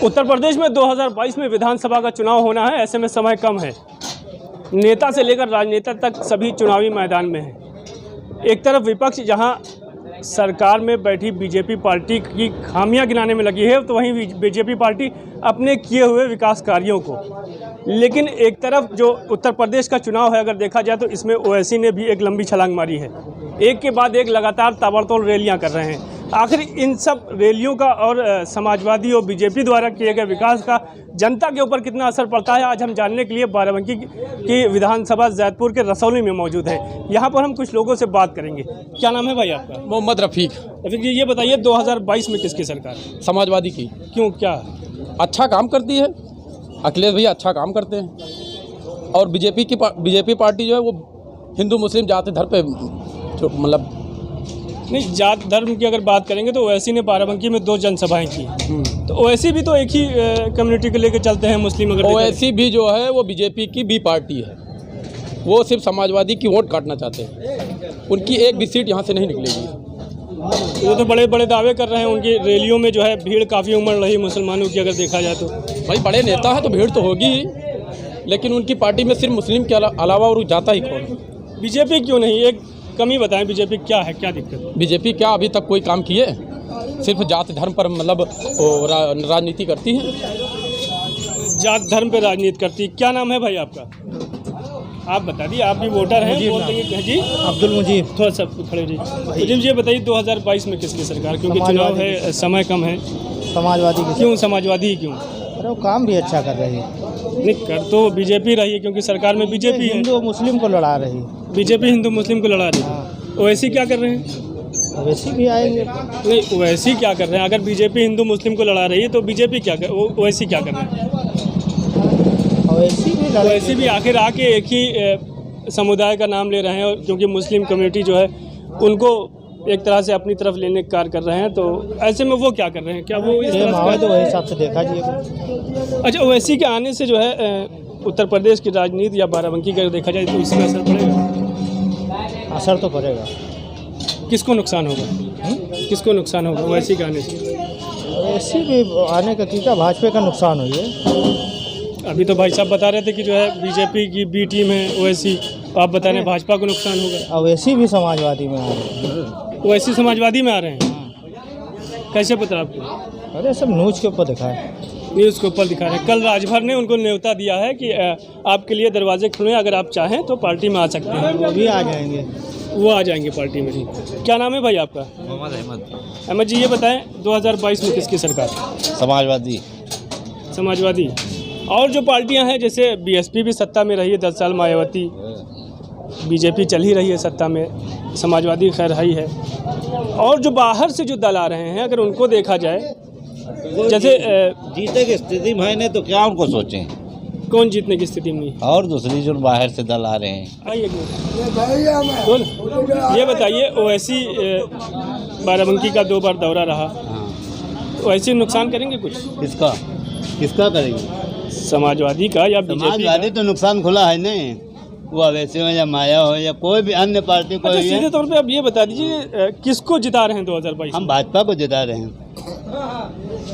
उत्तर प्रदेश में 2022 में विधानसभा का चुनाव होना है। ऐसे में समय कम है। नेता से लेकर राजनेता तक सभी चुनावी मैदान में हैं। एक तरफ विपक्ष जहां सरकार में बैठी बीजेपी पार्टी की खामियां गिनाने में लगी है, तो वहीं बीजेपी पार्टी अपने किए हुए विकास कार्यों को। लेकिन एक तरफ जो उत्तर प्रदेश का चुनाव है, अगर देखा जाए तो इसमें ओवैसी ने भी एक लंबी छलांग मारी है। एक के बाद एक लगातार ताबड़तोड़ रैलियां कर रहे हैं। आखिर इन सब रैलियों का और समाजवादी और बीजेपी द्वारा किए गए विकास का जनता के ऊपर कितना असर पड़ता है, आज हम जानने के लिए बाराबंकी की विधानसभा जैतपुर के रसौली में मौजूद है। यहाँ पर हम कुछ लोगों से बात करेंगे। क्या नाम है भाई आपका? मोहम्मद रफ़ीक जी, ये बताइए 2022 में किसकी सरकार? समाजवादी की। क्यों, क्या? अच्छा काम करती है, अखिलेश भैया अच्छा काम करते हैं। और बीजेपी पार्टी जो है वो हिंदू मुस्लिम जाति धर्म पे जो मतलब नहीं, जात धर्म की अगर बात करेंगे तो ओवैसी ने बाराबंकी में 2 जनसभाएं की। तो ओवैसी भी तो एक ही कम्युनिटी को लेकर चलते हैं, मुस्लिम। अगर ओवैसी भी जो है वो बीजेपी की बी पार्टी है, वो सिर्फ समाजवादी की वोट काटना चाहते हैं। उनकी एक भी सीट यहाँ से नहीं निकलेगी। वो तो बड़े बड़े दावे कर रहे हैं। उनकी रैलियों में जो है भीड़ काफ़ी उमड़ रही मुसलमानों की, अगर देखा जाए तो। भाई बड़े नेता है तो भीड़ तो होगी ही, लेकिन उनकी पार्टी में सिर्फ मुस्लिम के अलावा और जाता ही कौन? बीजेपी क्यों नहीं? एक कमी बताएं, बीजेपी क्या है, क्या दिक्कत? बीजेपी क्या अभी तक कोई काम किए? सिर्फ जाति धर्म पर मतलब राजनीति करती है। जात धर्म पे राजनीति करती। क्या नाम है भाई आपका? आप बता दिए, आप भी वोटर हैं। बोल देंगे जी। अब्दुल मुजीब। थोड़ा सा खड़े जी। मुझे ये बताइए 2022 में किसकी सरकार? क्योंकि चुनाव है, समय कम है। समाजवादी की। क्यों समाजवादी? क्यों? अरे वो काम भी अच्छा कर रही है। नहीं, कर तो बीजेपी रही है, क्योंकि सरकार में बीजेपी है। हिंदू मुस्लिम को लड़ा रही है। बीजेपी हिंदू मुस्लिम को लड़ा रही है। ओवैसी क्या कर रहे हैं? ओवैसी भी आएंगे। नहीं, ओवैसी क्या कर रहे हैं? अगर बीजेपी हिंदू मुस्लिम को लड़ा रही है तो बीजेपी क्या कर, ओवैसी क्या कर रहे हैं? ओवैसी भी आखिर आके एक ही समुदाय का नाम ले रहे हैं, क्योंकि मुस्लिम कम्युनिटी जो है उनको एक तरह से अपनी तरफ लेने का कार्य कर रहे हैं। तो ऐसे में वो क्या कर रहे हैं? क्या वो इस तरह से? तो वही हिसाब से देखा जाए। अच्छा, ओवैसी के आने से जो है उत्तर प्रदेश की राजनीति या बाराबंकी का देखा जाए तो इसमें असर पड़ेगा? असर तो पड़ेगा। किसको नुकसान होगा? किसको नुकसान होगा ओवैसी के आने से? ओवैसी भी आने का क्या भाजपा का नुकसान हुई है। अभी तो भाई साहब बता रहे थे कि जो है बीजेपी की बी टीम है ओवैसी, आप बता रहे हैं भाजपा को नुकसान होगा। ओवैसी भी समाजवादी में आ रहे हैं। ओवैसी समाजवादी में आ रहे हैं? कैसे पता आपको? अरे सब न्यूज़ के ऊपर दिखा है। न्यूज़ के ऊपर दिखा रहे हैं। कल राजभर ने उनको न्योता दिया है कि आपके लिए दरवाजे खुले, अगर आप चाहें तो पार्टी में आ सकते हैं। वो भी आ जाएंगे। वो आ जाएंगे पार्टी में। क्या नाम है भाई आपका? मोहम्मद अहमद। अहमद जी, ये बताएं 2022 में किसकी सरकार? समाजवादी। समाजवादी। और जो पार्टियां हैं, जैसे बीएसपी भी सत्ता में रही है 10 साल, मायावती, बीजेपी चल ही रही है सत्ता में, समाजवादी खैर ही है। और जो बाहर से जो दल आ रहे हैं, अगर उनको देखा जाए, जैसे जीते की स्थिति में है तो क्या उनको सोचें? कौन जीतने की स्थिति में? और दूसरी जो बाहर से दल आ रहे हैं। आइए ये बताइए, ओवैसी बाराबंकी का 2 बार दौरा रहा, ओवैसी नुकसान करेंगे कुछ? किसका करेंगे? समाजवादी का या बीजेपी? समाजवादी तो नुकसान खुला है नहीं, वो ओवैसी हो या माया हो या कोई भी अन्य पार्टी को। अच्छा, सीधे तौर पे आप ये बता दीजिए किसको जिता रहे हैं 2022? हम भाजपा को जिता रहे हैं।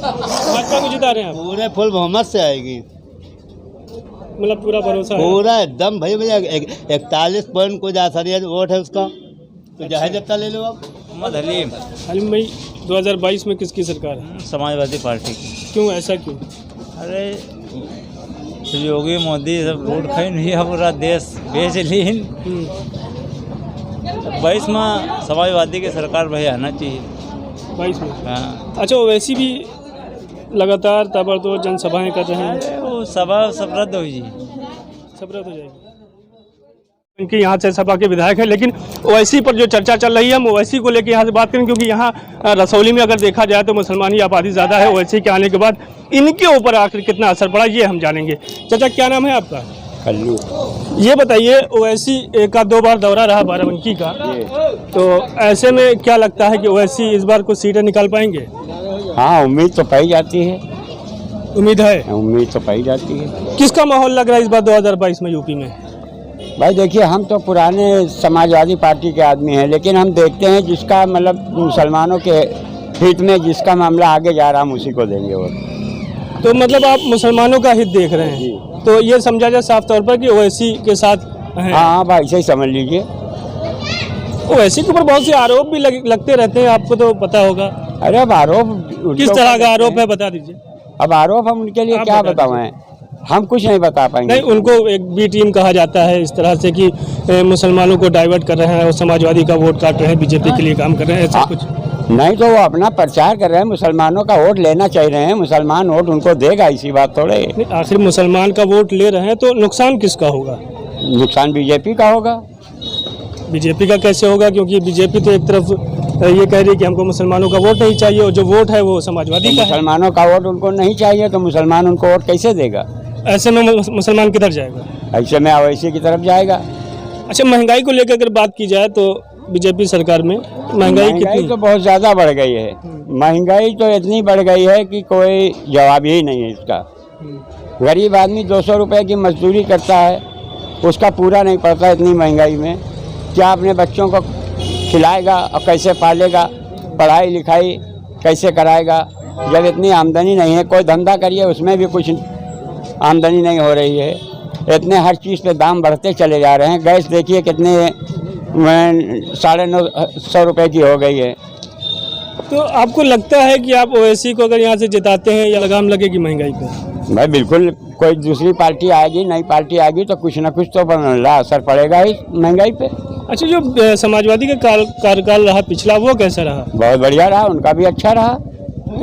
भाजपा को जिता रहे हैं? पूरे फुल बहुमत से आएगी। मतलब पूरा भरोसा है? पूरा एकदम भाई भैया 41 पॉइंट कुछ आसानी वोट है उसका, तो जहाँ जत्ता ले लो आप। मोहम्मद हलीम भाई, 2022 में किसकी सरकार है? समाजवादी पार्टी। क्यों, ऐसा क्यों? अरे योगी मोदी सब लूट खाई नहीं है, पूरा देश बेच ली। 22 में समाजवादी की सरकार भाई आना चाहिए। 22 में? हाँ। अच्छा, ओवैसी भी लगातार ताबड़तोड़ जनसभाएं कर रहे हैं। वो सभा सब रद्द हो जाएगी। सब रद्द हो जाएगी। इनके यहाँ से सपा के विधायक है, लेकिन ओवैसी पर जो चर्चा चल रही है, हम ओवैसी को लेकर यहाँ से बात करें, क्योंकि यहाँ रसौली में अगर देखा जाए तो मुसलमानी आबादी ज़्यादा है। ओवैसी के आने के बाद इनके ऊपर आखिर कितना असर पड़ा, ये हम जानेंगे। चाचा, क्या नाम है आपका? कल्लू। ये बताइए, ओवैसी का 2 बार दौरा रहा बाराबंकी का, तो ऐसे में क्या लगता है कि ओवैसी इस बार कुछ सीटें निकाल पाएंगे? हाँ, उम्मीद तो पाई जाती है। उम्मीद है? उम्मीद तो पाई जाती है। किसका माहौल लग रहा है इस बार 2022 में यूपी में? भाई देखिए, हम तो पुराने समाजवादी पार्टी के आदमी हैं, लेकिन हम देखते हैं जिसका मतलब मुसलमानों के हित में जिसका मामला आगे जा रहा, हम उसी को देंगे। और तो मतलब आप मुसलमानों का हित देख रहे हैं, तो ये समझा जाए साफ तौर पर कि ओवैसी के साथ हैं। हाँ भाई ऐसे ही समझ लीजिए। ओवैसी के ऊपर बहुत से आरोप भी लगते रहते हैं, आपको तो पता होगा। अरे अब आरोप किस तरह का आरोप है बता दीजिए। अब आरोप हम उनके लिए आप क्या बता बताएं, हम कुछ नहीं बता पाएंगे। नहीं, उनको एक बी टीम कहा जाता है इस तरह से कि मुसलमानों को डाइवर्ट कर रहे हैं और समाजवादी का वोट काट रहे हैं, बीजेपी के लिए काम कर रहे हैं, ऐसा कुछ। नहीं तो वो अपना प्रचार कर रहे हैं, मुसलमानों का वोट लेना चाह रहे हैं, मुसलमान वोट उनको देगा, इसी बात थोड़े। नहीं, आखिर मुसलमान का वोट ले रहे हैं तो नुकसान किसका होगा? नुकसान बीजेपी का होगा। बीजेपी का कैसे होगा? क्योंकि बीजेपी तो एक तरफ ये कह रही है कि हमको मुसलमानों का वोट नहीं चाहिए और जो वोट है वो समाजवादी का है। मुसलमानों का वोट उनको नहीं चाहिए तो मुसलमान उनको वोट कैसे देगा? ऐसे में मुसलमान किधर जाएगा? ऐसे में ओवैसी की तरफ जाएगा। अच्छा, महंगाई को लेकर अगर बात की जाए तो बीजेपी सरकार में महंगाई कितनी? तो बहुत ज़्यादा बढ़ गई है। महंगाई तो इतनी बढ़ गई है कि कोई जवाब ही नहीं है इसका। गरीब आदमी 200 रुपए की मजदूरी करता है, उसका पूरा नहीं पड़ता इतनी महंगाई में। क्या अपने बच्चों को खिलाएगा और कैसे पालेगा, पढ़ाई लिखाई कैसे कराएगा जब इतनी आमदनी नहीं है? कोई धंधा करिए उसमें भी कुछ आमदनी नहीं हो रही है। इतने हर चीज़ पे दाम बढ़ते चले जा रहे हैं। गैस देखिए कितने 950 रुपए की हो गई है। तो आपको लगता है कि आप ओवैसी को अगर यहाँ से जिताते हैं या लगाम लगेगी महंगाई पे? भाई बिल्कुल, कोई दूसरी पार्टी आएगी, नई पार्टी आएगी तो कुछ ना कुछ तो असर पड़ेगा ही महंगाई पे। अच्छा, जो समाजवादी का कार्यकाल रहा पिछला, वो कैसा रहा? बहुत बढ़िया रहा, उनका भी अच्छा रहा।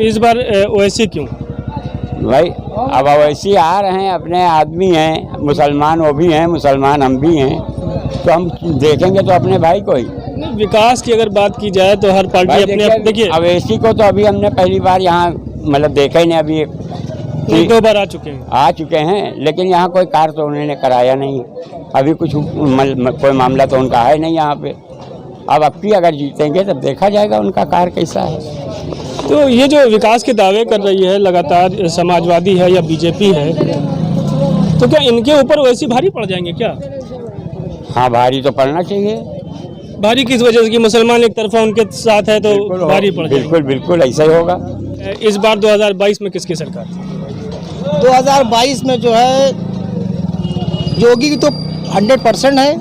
इस बार ओवैसी क्यों? भाई अब ओवैसी आ रहे हैं, अपने आदमी हैं, मुसलमान वो भी हैं, मुसलमान हम भी हैं, तो हम देखेंगे तो अपने भाई को ही। विकास की अगर बात की जाए तो हर पार्टी अपने देखिए, ओवैसी को तो अभी हमने पहली बार यहाँ मतलब देखा ही नहीं। अभी 2 बार आ चुके हैं, लेकिन यहाँ कोई कार्य तो उन्होंने कराया नहीं। अभी कुछ कोई मामला तो उनका है नहीं यहाँ पे। अब की अगर जीतेंगे तब देखा जाएगा उनका कार्य कैसा है। तो ये जो विकास के दावे कर रही है लगातार समाजवादी है या बीजेपी है, तो क्या इनके ऊपर वैसी भारी पड़ जाएंगे क्या? हाँ, भारी तो पड़ना चाहिए। भारी किस वजह से? कि मुसलमान एक तरफा उनके साथ है तो भारी पड़ जाएगा। बिल्कुल बिल्कुल ऐसा ही होगा। इस बार 2022 में किसकी सरकार? 2022 में जो है योगी की तो 100% है,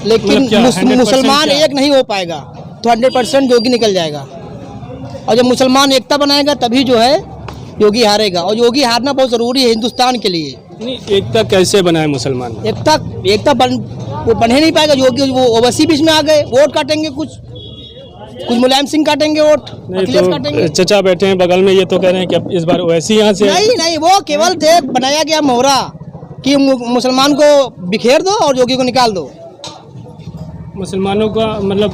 लेकिन मतलब क्या 100% मुसलमान क्या? एक नहीं हो पाएगा तो 100% योगी निकल जाएगा। और जब मुसलमान एकता बनाएगा तभी जो है योगी हारेगा, और योगी हारना बहुत ज़रूरी है हिंदुस्तान के लिए। नहीं, एकता कैसे बनाए मुसलमान? एकता वो बन ही नहीं पाएगा। योगी वो ओवैसी बीच में आ गए, वोट काटेंगे, कुछ मुलायम सिंह काटेंगे वोट, अखिलेश काटेंगे। चचा बैठे हैं बगल में, ये तो कह रहे हैं कि अब इस बार ओवैसी यहाँ से नहीं, वो केवल बनाया गया मोहरा कि मुसलमान को बिखेर दो और योगी को निकाल दो। मुसलमानों का मतलब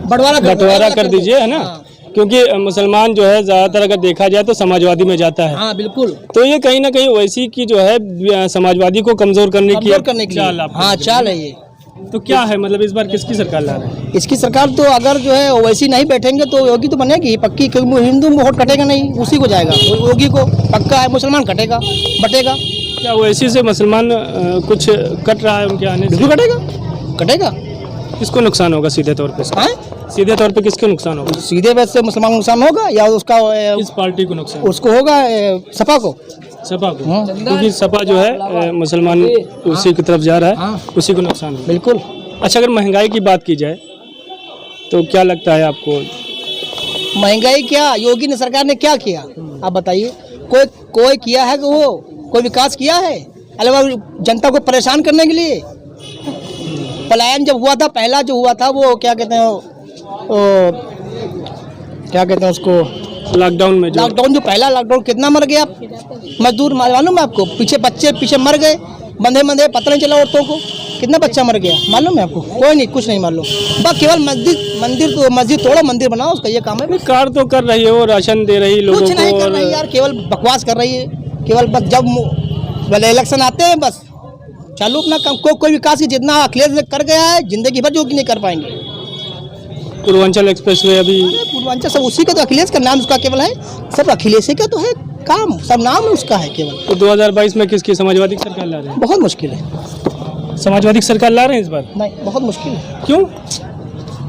बंटवारा कर दीजिए, है ना? हाँ। क्योंकि मुसलमान जो है ज़्यादातर अगर देखा जाए तो समाजवादी में जाता है। हाँ बिल्कुल। तो ये कहीं ना कहीं ओवैसी की जो है समाजवादी को कमजोर करने की चाल है ये। तो क्या है मतलब इस बार किसकी सरकार ला रहे हैं? इसकी सरकार तो अगर जो है ओवैसी नहीं बैठेंगे तो योगी तो बनेगी पक्की, क्योंकि हिंदू में वोट कटेगा नहीं, उसी को जाएगा, योगी को पक्का है। मुसलमान कटेगा, बटेगा। क्या ओवैसी से मुसलमान कुछ कट रहा है उनके आने से? बिल्कुल कटेगा। किसको नुकसान होगा सीधे तौर पे? सीधे तौर पे किसको नुकसान होगा? सीधे वैसे से मुसलमान को नुकसान होगा या उसका किस पार्टी को नुकसान? उसको होगा सपा को। क्योंकि सपा जो है मुसलमान उसी की तरफ जा रहा है, उसी को नुकसान होगा। बिल्कुल। अच्छा, अगर महंगाई की बात की जाए तो क्या लगता है आपको? महंगाई क्या योगी ने सरकार ने क्या किया आप बताइए? कोई किया है कि वो कोई विकास किया है? अलग जनता को परेशान करने के लिए। पलायन जब हुआ था, पहला जो हुआ था वो क्या कहते हैं उसको, लॉकडाउन जो पहला लॉकडाउन कितना मर गया मजदूर, मालूम है आपको? बच्चे पीछे मर गए, बंधे पता नहीं चला औरतों को, कितना बच्चा मर गया मालूम है आपको? कोई नहीं, कुछ नहीं मालूम। बस केवल मस्जिद तोड़ो, मंदिर बनाओ, उसका ये काम है। कार तो कर रही है वो, राशन दे रही लोगों को, कुछ नहीं कर रही यार, केवल बकवास कर रही है। केवल बस जब इलेक्शन आते हैं बस चालू अपना काम। कोई विकास की जितना अखिलेश कर गया है जिंदगी भर योगी नहीं कर पाएंगे। पूर्वांचल एक्सप्रेसवे अभी पूर्वांचल सब उसी का, तो अखिलेश का नाम उसका केवल है, सब अखिलेश का तो है काम, सब नाम उसका है केवल। तो 2022 में किसकी समाजवादी सरकार ला रहे हैं? बहुत मुश्किल है। समाजवादी सरकार ला रहे हैं इस बार? नहीं, बहुत मुश्किल है। क्यों?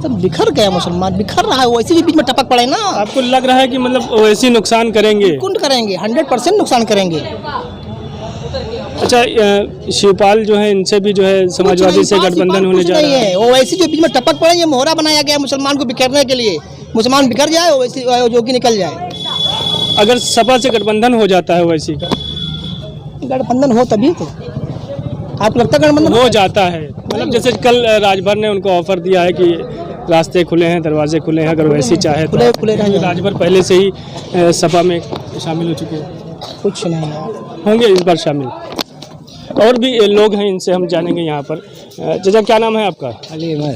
तो बिखर गया मुसलमान, बिखर रहा है, वैसे भी बीच में टपक पड़े ना। आपको लग रहा है कि मतलब ओवैसी नुकसान करेंगे? कुंड करेंगे, 100% नुकसान करेंगे। अच्छा, शिवपाल जो है इनसे भी जो है समाजवादी से गठबंधन होने जा रहा है। ओवैसी जो बीच में टपक पड़े, ये मोहरा बनाया गया मुसलमान को बिखरने के लिए। मुसलमान बिखर जाए, ओवैसी योगी निकल जाए। अगर सपा से गठबंधन हो जाता है ओवैसी का, गठबंधन हो तभी तो आपको लगता है गठबंधन हो जाता है? मतलब जैसे कल राजभर ने उनको ऑफर दिया है कि रास्ते खुले हैं, दरवाजे खुले हैं, अगर वैसी चाहे तो खुले रहेंगे। राजभर पहले से ही सपा में शामिल हो चुके हैं। कुछ नहीं होंगे इस बार शामिल। और भी लोग हैं, इनसे हम जानेंगे यहाँ पर। चाचा, क्या नाम है आपका? अली मैं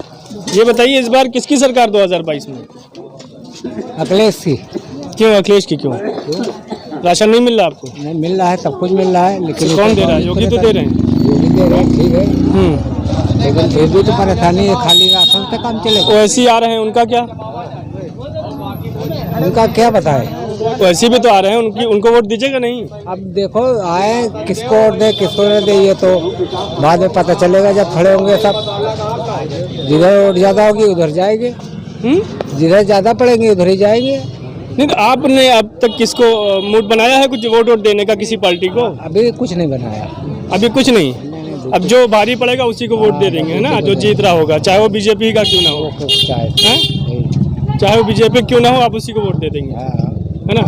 ये बताइए, इस बार किसकी सरकार 2022 में? अखिलेश की। क्यों अखिलेश की? क्यों? राशन नहीं मिल रहा आपको? नहीं मिल रहा है, सब कुछ मिल रहा है, लेकिन कौन दे रहा है? योगी तो दे रहे हैं। योगी दे रहे हैं, ठीक है, लेकिन फिर भी तो परेशानी है, खाली राशन से काम चलेगा। वैसे आ रहे हैं, उनका क्या? उनका क्या बताए? वैसे भी तो आ रहे हैं, उनको वोट दीजिएगा नहीं? अब देखो आए, किसको वोट दे किसको न दे, ये तो बाद में पता चलेगा जब खड़े होंगे सब। जिधर वोट ज्यादा होगी उधर जाएंगे, जिधर ज्यादा पड़ेंगे उधर ही जाएंगे। नहीं तो आपने अब तक किसको मूड बनाया है कुछ वोट देने का, किसी पार्टी को? अभी कुछ नहीं बनाया। अभी कुछ नहीं? अब जो भारी पड़ेगा उसी को वोट दे देंगे, है ना? जो जीत रहा होगा, चाहे वो बीजेपी का क्यों ना हो, चाहे वो बीजेपी क्यों ना हो, आप उसी को वोट दे देंगे, है ना?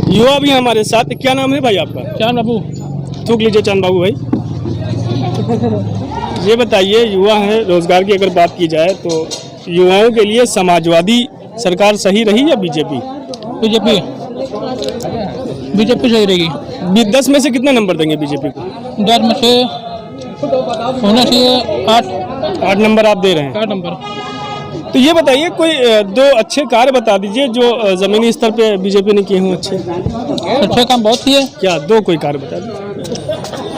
युवा भी हमारे साथ। क्या नाम है भाई आपका? चांद बाबू। थूक लीजिए चांद बाबू भाई। ये बताइए, युवा है, रोजगार की अगर बात की जाए तो युवाओं के लिए समाजवादी सरकार सही रही या बीजेपी? बीजेपी सही रहेगी। 10 में से कितना नंबर देंगे बीजेपी को? 10 में से होना चाहिए 8 नंबर आप दे रहे हैं? 8 नंबर। तो ये बताइए, कोई 2 अच्छे कार्य बता दीजिए जो जमीनी स्तर पे बीजेपी ने किए हों अच्छे। अच्छे काम बहुत ही है। क्या 2 कोई कार्य बता दीजिए?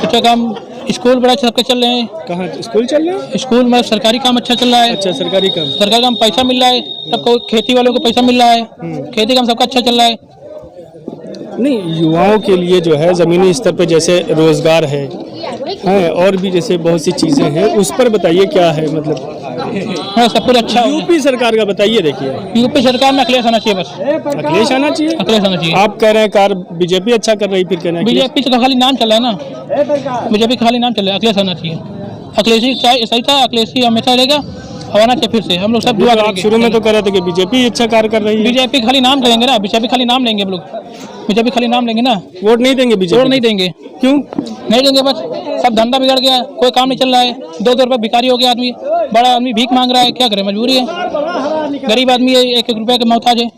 अच्छे काम, स्कूल बड़ा सबके चल रहे हैं। कहाँ स्कूल चल रहे हैं? स्कूल में सरकारी काम अच्छा चल रहा है। अच्छा, सरकारी काम पैसा मिल रहा है सबको, खेती वालों को पैसा मिल रहा है, खेती काम सबका अच्छा चल रहा है। नहीं, युवाओं के लिए जो है जमीनी स्तर पे जैसे रोजगार है और भी जैसे बहुत सी चीजें हैं, उस पर बताइए क्या है मतलब? हाँ, सब कुछ अच्छा है। यूपी सरकार का बताइए। देखिए, यूपी सरकार में अखिलेश आना चाहिए, बस अखिलेश आना चाहिए। अखिलेश आना चाहिए। आप कह रहे हैं कार बीजेपी अच्छा कर रही, फिर कहना बीजेपी तो खाली नाम चल रहा है ना, बीजेपी का खाली नाम चल रहा है। अखिलेश आना चाहिए, अखिलेश ही सही था, अखिलेश ही हमेशा रहेगा, आना चाहिए फिर से। हम लोग सब दुआ करेंगे। शुरू में तो कह रहे थे कि बीजेपी अच्छा कार्य कर रही है। बीजेपी खाली नाम करेंगे ना, बीजेपी खाली नाम लेंगे हम लोग, बीजेपी खाली नाम लेंगे ना, वोट नहीं देंगे बीजेपी? वोट नहीं देंगे। क्यों नहीं देंगे? बस सब धंधा बिगड़ गया, कोई काम नहीं चल रहा है, 2-2 रुपये भिखारी हो गया आदमी, बड़ा आदमी भीख मांग रहा है, क्या करे, मजबूरी है, गरीब आदमी है, 1-1 रुपये के मोहताज है।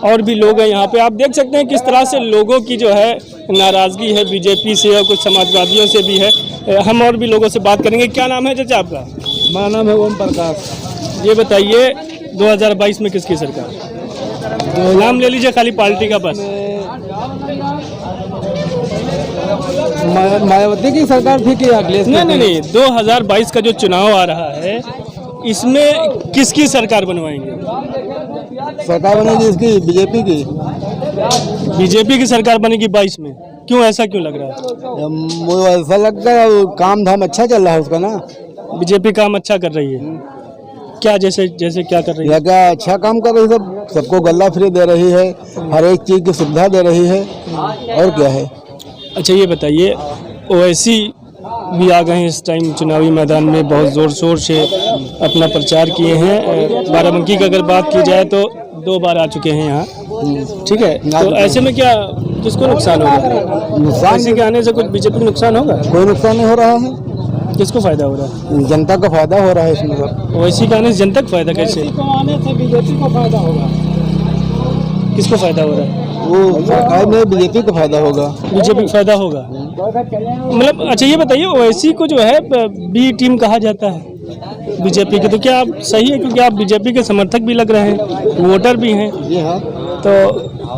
और भी लोग हैं यहाँ पे, आप देख सकते हैं किस तरह से लोगों की जो है नाराजगी है बीजेपी से और कुछ समाजवादियों से भी है। हम और भी लोगों से बात करेंगे। क्या नाम है चाचा आपका? मेरा नाम है ओम प्रकाश। ये बताइए, 2022 में किसकी सरकार? नाम ले लीजिए खाली पार्टी का बस। मायावती की सरकार थी कि अखिलेश? नहीं, 2022 का जो चुनाव आ रहा है, इसमें किसकी सरकार बनवाएंगे? सरकार बनेगी इसकी, बीजेपी की। बीजेपी की सरकार बनेगी 22 में? क्यों, ऐसा क्यों लग रहा है? मुझे ऐसा लगता है काम धाम अच्छा चल रहा है उसका ना। बीजेपी काम अच्छा कर रही है? क्या जैसे क्या कर रही है? क्या अच्छा काम कर रही है, सबको गल्ला फ्री दे रही है, हर एक चीज़ की सुविधा दे रही है, और क्या है। अच्छा, ये बताइए, ओवैसी भी आ गए हैं इस टाइम चुनावी मैदान में, बहुत ज़ोर शोर से अपना प्रचार किए हैं। बाराबंकी की अगर बात की जाए तो 2 बार आ चुके हैं यहाँ, ठीक है? तो ऐसे में क्या किसको नुकसान होगा? नुकसान के आने से कुछ बीजेपी को नुकसान होगा? कोई नुकसान नहीं हो रहा है। किसको फायदा हो रहा है? जनता का फायदा हो रहा है इसमें। ओवैसी के आने से जनता को फायदा कैसे? आने से बीजेपी को फायदा होगा। किसको फायदा हो रहा है? वो सरकार में बीजेपी को फायदा होगा। बीजेपी को फायदा होगा मतलब? अच्छा, ये बताइए, ओवैसी को जो है बी टीम कहा जाता है बीजेपी की, तो क्या आप सही है? क्योंकि आप बीजेपी के समर्थक भी लग रहे हैं, वोटर भी हैं। जी हाँ। तो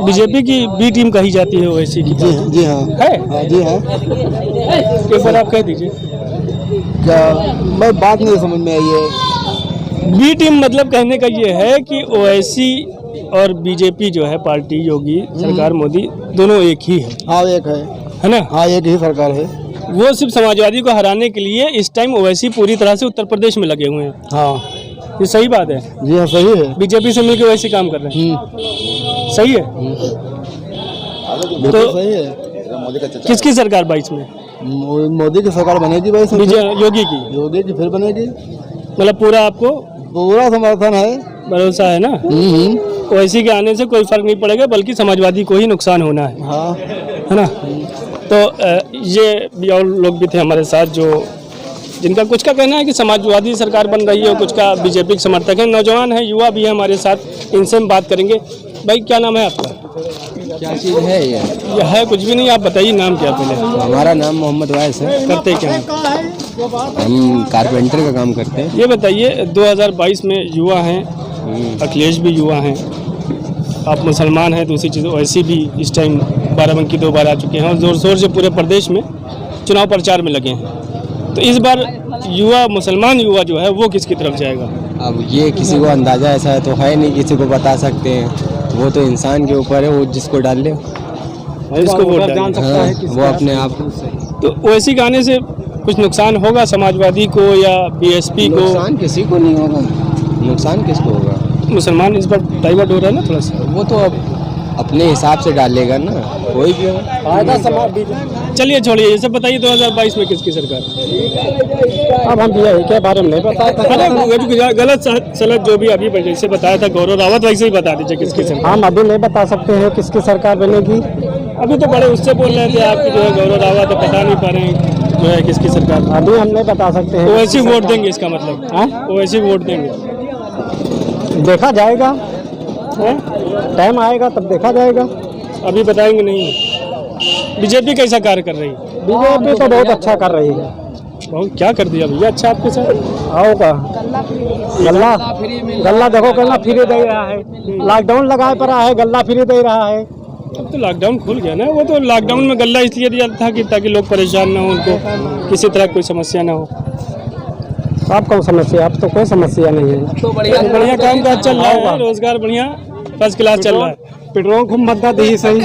बीजेपी की बी टीम कही जाती है ओवैसी की? जी हाँ, जी हाँ है? जी हाँ। एक बार आप कह दीजिए। क्या मैं बात नहीं समझ में आई है। बी टीम मतलब कहने का ये है कि ओवैसी और बीजेपी जो है पार्टी, योगी सरकार, मोदी, दोनों एक ही है। हाँ, एक है ना? हाँ, एक ही सरकार है। वो सिर्फ समाजवादी को हराने के लिए इस टाइम ओवैसी पूरी तरह से उत्तर प्रदेश में लगे हुए हैं। हाँ, ये सही बात है। जी हाँ सही है। बीजेपी से मिलकर वैसे काम कर रहे हैं, सही है। बिल्कुल सही है। किसकी सरकार 22 में? मोदी की सरकार बनेगी भाई। योगी की? योगी की फिर बनेगी। मतलब पूरा आपको पूरा समर्थन है, भरोसा है ना? ओवैसी के आने से कोई फर्क नहीं पड़ेगा, बल्कि समाजवादी को ही नुकसान होना है। हाँ है ना? तो ये भी और लोग भी थे हमारे साथ जो जिनका कुछ का कहना है कि समाजवादी सरकार बन रही है, कुछ का बीजेपी के समर्थक है। नौजवान है, युवा भी है हमारे साथ, इनसे हम बात करेंगे। भाई क्या नाम है आपका? क्या चीज़ है ये? है कुछ भी नहीं, आप बताइए नाम क्या पहले। हमारा नाम मोहम्मद वाइस है। करते क्या हैं? हम कारपेंटर का काम करते हैं। ये बताइए 2022 में युवा हैं, अखिलेश भी युवा हैं, आप मुसलमान हैं, दूसरी चीज़ वैसी भी इस टाइम बाराबंकी 2 बार आ चुके हैं और ज़ोर शोर से पूरे प्रदेश में चुनाव प्रचार में लगे हैं। तो इस बार युवा, मुसलमान युवा जो है वो किसकी तरफ जाएगा? अब ये किसी को अंदाज़ा ऐसा तो है नहीं, किसी को बता सकते हैं। वो तो इंसान के ऊपर है, वो जिसको डाल ले, जिसको वोट डाल सकता है वो अपने आप। तो वैसी गाने से कुछ नुकसान होगा समाजवादी को या बीएसपी को? नुकसान किसी को नहीं होगा। नुकसान किसको होगा? मुसलमान इस बार डाइवर्ट हो रहा है ना थोड़ा सा। वो तो अब अपने हिसाब से डालेगा ना, कोई भी हो। चलिए छोड़िए ये सब, बताइए 2022 में किसकी सरकार? अब हम के बारे में नहीं पता। अरे वो भी गलत सलत जो भी अभी जैसे बताया था गौरव रावत, वैसे ही बता दीजिए किसकी सरकार। हम अभी नहीं बता सकते हैं किसकी सरकार बनेगी। अभी तो बड़े उससे बोल रहे थे आपकी जो है गौरव रावत, तो बता नहीं पा रहे हैं जो है किसकी सरकार। अभी हम नहीं बता सकते हैं। वैसे वोट देंगे, इसका मतलब वैसे वोट देंगे? देखा जाएगा, टाइम आएगा तब देखा जाएगा, अभी बताएंगे नहीं। बीजेपी कैसा कार्य कर रही है? बीजेपी तो बहुत अच्छा कर रही है। बहुत क्या कर दिया भैया अच्छा आपके साथ? आओगा गल्ला देखो, गल्ला फ्री दे रहा है। लॉकडाउन लगाए पड़ा है, गल्ला फ्री दे रहा है। अब तो लॉकडाउन खुल गया ना। वो तो लॉकडाउन में गल्ला इसलिए दिया था कि ताकि लोग परेशान ना हो, उनको किसी तरह कोई समस्या ना हो। आपको समस्या? अब तो कोई समस्या नहीं है। तो बढ़िया काम काज चल रहा है, रोजगार बढ़िया फर्स्ट क्लास चल रहा है। पेट्रोल खूब मदद दी सही।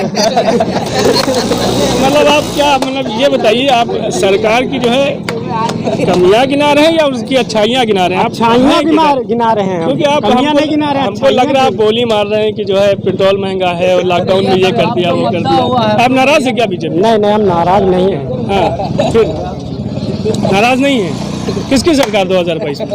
मतलब आप क्या, मतलब ये बताइए, आप सरकार की जो है कमियां गिना रहे हैं या उसकी अच्छाइयां गिना रहे हैं? अच्छाइयां गिना रहे हैं, क्योंकि आप कमियां नहीं गिना रहे हैं। हमको लग रहा है आप बोली मार रहे हैं कि जो है पेट्रोल महंगा है और लॉकडाउन में ये कर दिया वो कर दिया। आप नाराज है क्या बीजेपी? नहीं हम नाराज नहीं है। हाँ, फिर नाराज नहीं है। किसकी सरकार 2022 में?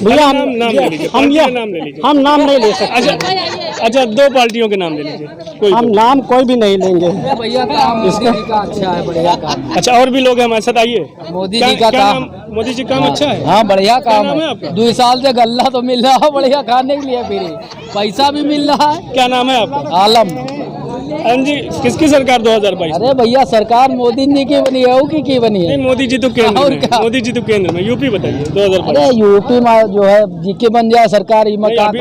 भैया नाम ले लीजिए, नाम ले लीजिए। हम नाम नहीं ले सकते। अच्छा 2 पार्टियों के नाम ले लीजिए। कोई हम नाम कोई भी नहीं लेंगे। भैया काम अच्छा है, बढ़िया काम। अच्छा और भी लोग हैं हमारे साथ, आइए। मोदी जी का काम, मोदी जी काम अच्छा है। हाँ बढ़िया काम नाम है है। आपका? 2 साल से गल्ला तो मिल रहा है बढ़िया खाने के लिए, फिर पैसा भी मिल रहा है। क्या नाम है आपका? आलम। हाँ जी, किसकी सरकार 2022? अरे भैया सरकार मोदी जी की बनी है, की बनी है। नहीं, मोदी जी तो केंद्र और में, क्या? मोदी जी तो केंद्र में। यूपी बताइए 2022। अरे यूपी में जो है जी के बन जाए सरकार।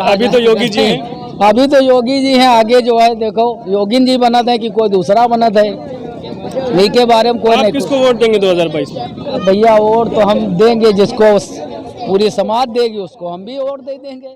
अभी तो योगी जी हैं। अभी तो योगी जी हैं, आगे जो है देखो योगी जी बनत है कि कोई दूसरा बनत है, ये के बारे में कोई आप नहीं। किसको वोट देंगे 2022 में? भैया वोट तो हम देंगे जिसको पूरी समाज देगी, उसको हम भी वोट दे देंगे।